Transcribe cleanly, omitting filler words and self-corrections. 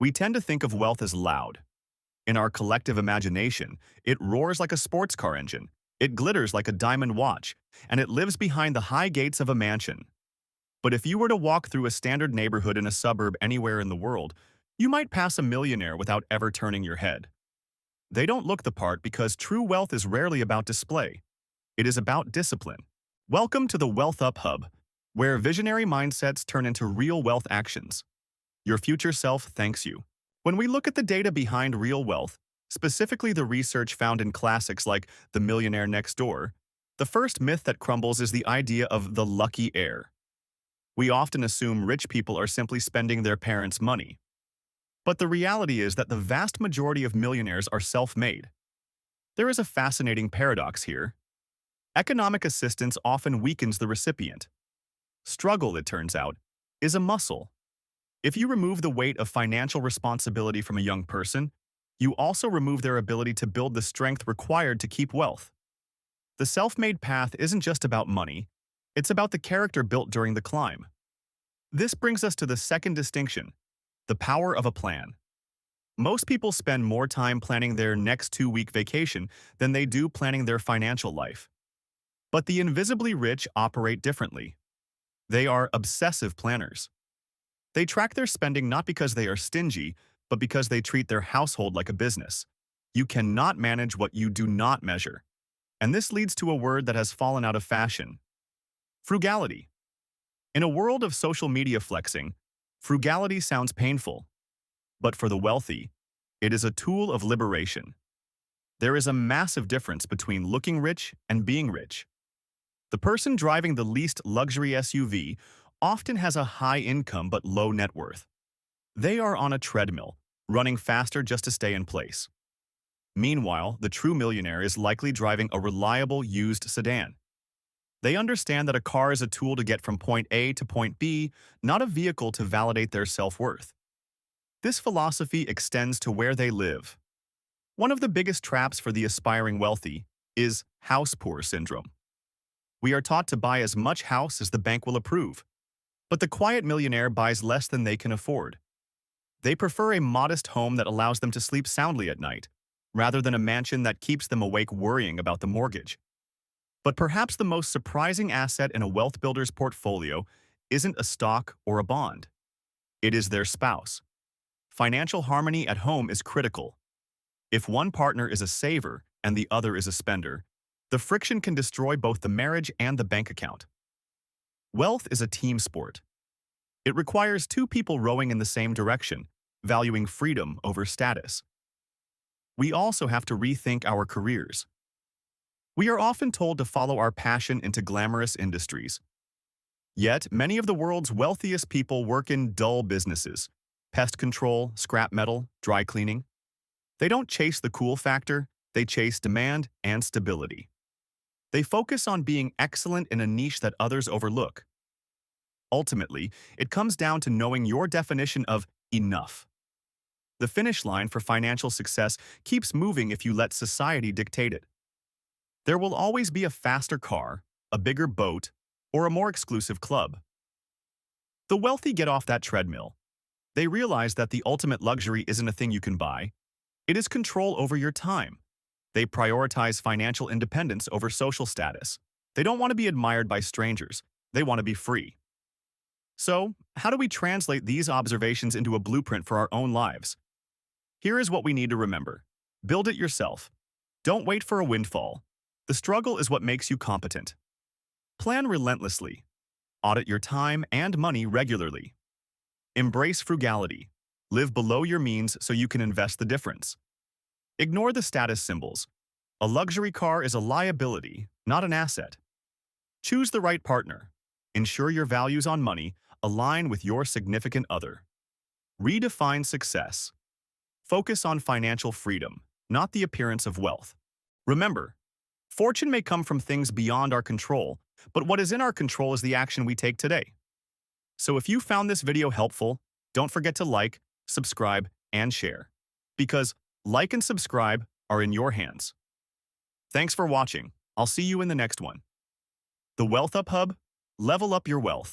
We tend to think of wealth as loud. In our collective imagination, it roars like a sports car engine, it glitters like a diamond watch, and it lives behind the high gates of a mansion. But if you were to walk through a standard neighborhood in a suburb anywhere in the world, you might pass a millionaire without ever turning your head. They don't look the part because true wealth is rarely about display. It is about discipline. Welcome to the Wealth Up Hub, where visionary mindsets turn into real wealth actions. Your future self thanks you. When we look at the data behind real wealth, specifically the research found in classics like The Millionaire Next Door, the first myth that crumbles is the idea of the lucky heir. We often assume rich people are simply spending their parents' money. But the reality is that the vast majority of millionaires are self-made. There is a fascinating paradox here. Economic assistance often weakens the recipient. Struggle, it turns out, is a muscle. If you remove the weight of financial responsibility from a young person, you also remove their ability to build the strength required to keep wealth. The self-made path isn't just about money, it's about the character built during the climb. This brings us to the second distinction, the power of a plan. Most people spend more time planning their next 2-week vacation than they do planning their financial life. But the invisibly rich operate differently. They are obsessive planners. They track their spending not because they are stingy, but because they treat their household like a business. You cannot manage what you do not measure. And this leads to a word that has fallen out of fashion: frugality. In a world of social media flexing, frugality sounds painful. But for the wealthy, it is a tool of liberation. There is a massive difference between looking rich and being rich. The person driving the least luxury SUV often has a high income but low net worth. They are on a treadmill, running faster just to stay in place. Meanwhile, the true millionaire is likely driving a reliable used sedan. They understand that a car is a tool to get from point A to point B, not a vehicle to validate their self-worth. This philosophy extends to where they live. One of the biggest traps for the aspiring wealthy is house poor syndrome. We are taught to buy as much house as the bank will approve. But the quiet millionaire buys less than they can afford. They prefer a modest home that allows them to sleep soundly at night, rather than a mansion that keeps them awake worrying about the mortgage. But perhaps the most surprising asset in a wealth builder's portfolio isn't a stock or a bond. It is their spouse. Financial harmony at home is critical. If one partner is a saver and the other is a spender, the friction can destroy both the marriage and the bank account. Wealth is a team sport. It requires two people rowing in the same direction, valuing freedom over status. We also have to rethink our careers. We are often told to follow our passion into glamorous industries. Yet, many of the world's wealthiest people work in dull businesses: pest control, scrap metal, dry cleaning. They don't chase the cool factor, they chase demand and stability. They focus on being excellent in a niche that others overlook. Ultimately, it comes down to knowing your definition of enough. The finish line for financial success keeps moving if you let society dictate it. There will always be a faster car, a bigger boat, or a more exclusive club. The wealthy get off that treadmill. They realize that the ultimate luxury isn't a thing you can buy. It is control over your time. They prioritize financial independence over social status. They don't want to be admired by strangers. They want to be free. So, how do we translate these observations into a blueprint for our own lives? Here is what we need to remember. Build it yourself. Don't wait for a windfall. The struggle is what makes you competent. Plan relentlessly. Audit your time and money regularly. Embrace frugality. Live below your means so you can invest the difference. Ignore the status symbols. A luxury car is a liability, not an asset. Choose the right partner. Ensure your values on money align with your significant other. Redefine success. Focus on financial freedom, not the appearance of wealth. Remember, fortune may come from things beyond our control, but what is in our control is the action we take today. So if you found this video helpful, don't forget to like, subscribe, and share. Because like and subscribe are in your hands. Thanks for watching. I'll see you in the next one. The Wealth Up Hub, level up your wealth.